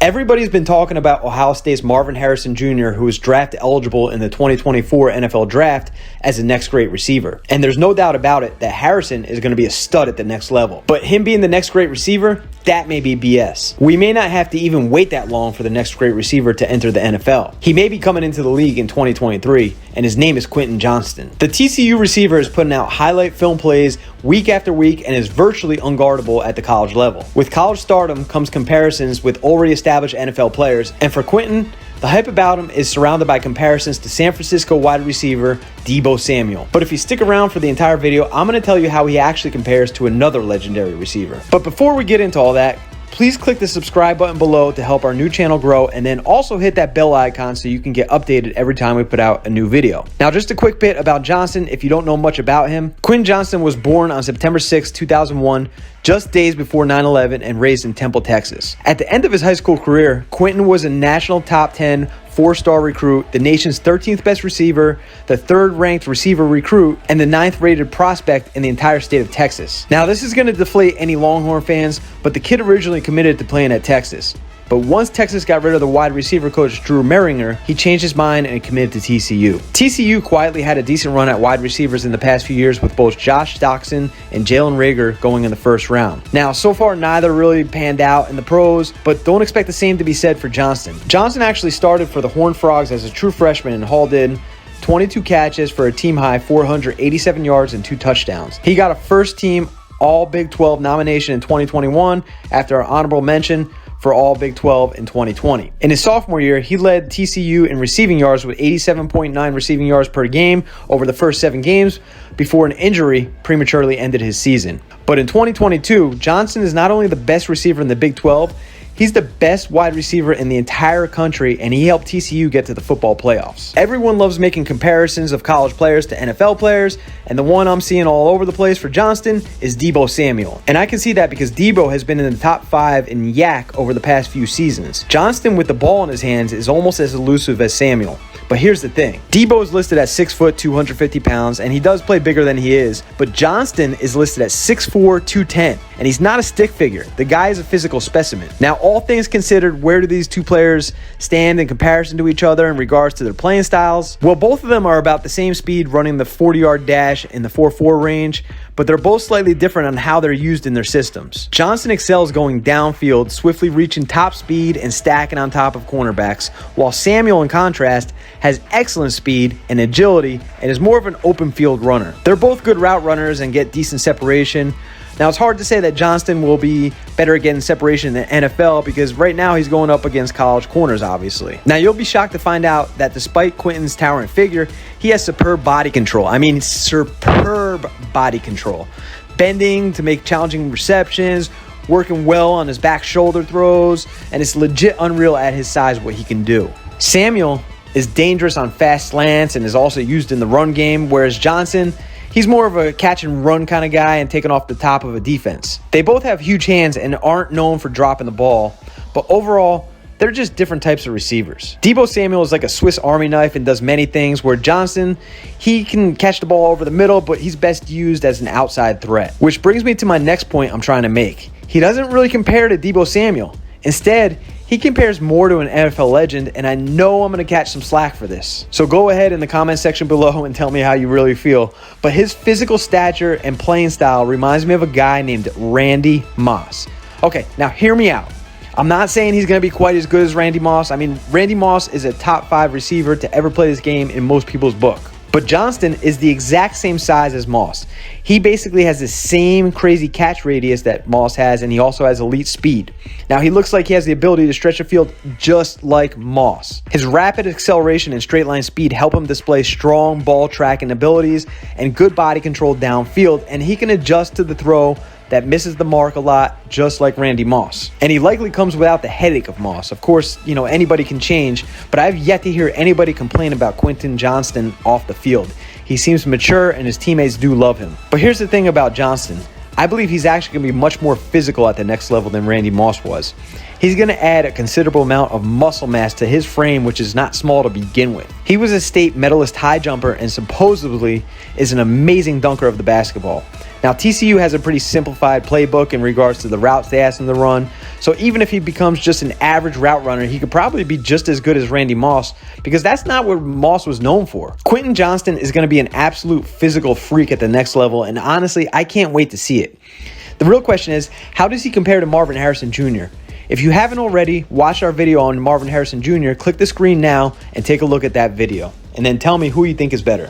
Everybody's been talking about Ohio State's Marvin Harrison Jr., who was draft eligible in the 2024 NFL Draft as the next great receiver. And there's no doubt about it that Harrison is going to be a stud at the next level. But him being the next great receiver, that may be BS. We may not have to even wait that long for the next great receiver to enter the NFL. He may be coming into the league in 2023, and his name is Quentin Johnston. The TCU receiver is putting out highlight film plays week after week and is virtually unguardable at the college level. With college stardom comes comparisons with already established NFL players, and for Quentin, the hype about him is surrounded by comparisons to San Francisco wide receiver Deebo Samuel. But if you stick around for the entire video, I'm going to tell you how he actually compares to another legendary receiver. But before we get into all that, please click the subscribe button below to help our new channel grow, and then also hit that bell icon so you can get updated every time we put out a new video. Now, just a quick bit about Johnston if you don't know much about him. Quintin Johnston was born on September 6, 2001, just days before 9/11, and raised in Temple, Texas. At the end of his high school career, Quentin was a national top 10 four-star recruit, the nation's 13th best receiver, the 3rd-ranked receiver recruit, and the 9th-rated prospect in the entire state of Texas. Now, this is going to deflate any Longhorn fans, but the kid originally committed to playing at Texas. But once Texas got rid of the wide receiver coach Drew Mehringer, he changed his mind and committed to TCU. TCU quietly had a decent run at wide receivers in the past few years, with both Josh Doctson and Jalen Reagor going in the first round. Now, so far, neither really panned out in the pros, but don't expect the same to be said for Johnston. Johnston actually started for the Horned Frogs as a true freshman and hauled in 22 catches for a team-high 487 yards and 2 touchdowns. He got a first-team All Big 12 nomination in 2021 after an honorable mention for All Big 12 in 2020. In his sophomore year, he led TCU in receiving yards with 87.9 receiving yards per game over the first 7 games before an injury prematurely ended his season. But in 2022, Johnston is not only the best receiver in the Big 12, he's the best wide receiver in the entire country, and he helped TCU get to the football playoffs. Everyone loves making comparisons of college players to NFL players, and the one I'm seeing all over the place for Johnston is Deebo Samuel. And I can see that because Deebo has been in the top 5 in YAC over the past few seasons. Johnston with the ball in his hands is almost as elusive as Samuel. But here's the thing. Deebo is listed at 6 foot, 250 pounds, and he does play bigger than he is. But Johnston is listed at 6'4", 210, and he's not a stick figure. The guy is a physical specimen. Now, all things considered, where do these two players stand in comparison to each other in regards to their playing styles? Well, both of them are about the same speed, running the 40-yard dash in the 4.4 range, but they're both slightly different on how they're used in their systems. Johnston excels going downfield, swiftly reaching top speed and stacking on top of cornerbacks, while Samuel, in contrast, has excellent speed and agility and is more of an open field runner. They're both good route runners and get decent separation. Now, it's hard to say that Johnston will be better at getting separation in the NFL because right now he's going up against college corners, obviously. Now, you'll be shocked to find out that despite Quentin's towering figure, he has superb body control. I mean, superb body control. Bending to make challenging receptions, working well on his back shoulder throws, and it's legit unreal at his size what he can do. Samuel is dangerous on fast slants and is also used in the run game, whereas Johnston, he's more of a catch and run kind of guy and taking off the top of a defense. They both have huge hands and aren't known for dropping the ball, but overall, they're just different types of receivers. Deebo Samuel is like a Swiss Army knife and does many things, where Johnston, he can catch the ball over the middle, but he's best used as an outside threat. Which brings me to my next point I'm trying to make. He doesn't really compare to Deebo Samuel. Instead, he compares more to an NFL legend, and I know I'm going to catch some slack for this. So go ahead in the comment section below and tell me how you really feel. But his physical stature and playing style reminds me of a guy named Randy Moss. Okay, now hear me out. I'm not saying he's going to be quite as good as Randy Moss. I mean, Randy Moss is a top 5 receiver to ever play this game in most people's book. But Johnston is the exact same size as Moss. He basically has the same crazy catch radius that Moss has, and he also has elite speed. Now, he looks like he has the ability to stretch the field just like Moss. His rapid acceleration and straight line speed help him display strong ball tracking abilities and good body control downfield, and he can adjust to the throw that misses the mark a lot, just like Randy Moss. And he likely comes without the headache of Moss. Of course, anybody can change, but I've yet to hear anybody complain about Quentin Johnston off the field. He seems mature, and his teammates do love him. But here's the thing about Johnston. I believe he's actually going to be much more physical at the next level than Randy Moss was. He's going to add a considerable amount of muscle mass to his frame, which is not small to begin with. He was a state medalist high jumper and supposedly is an amazing dunker of the basketball. Now, TCU has a pretty simplified playbook in regards to the routes they ask him to run, So even if he becomes just an average route runner, he could probably be just as good as Randy Moss, because that's not what Moss was known for. Quentin Johnston is going to be an absolute physical freak at the next level, and honestly, I can't wait to see it. The real question is, how does he compare to Marvin Harrison Jr.? If you haven't already, watch our video on Marvin Harrison Jr., click the screen now and take a look at that video, and then tell me who you think is better.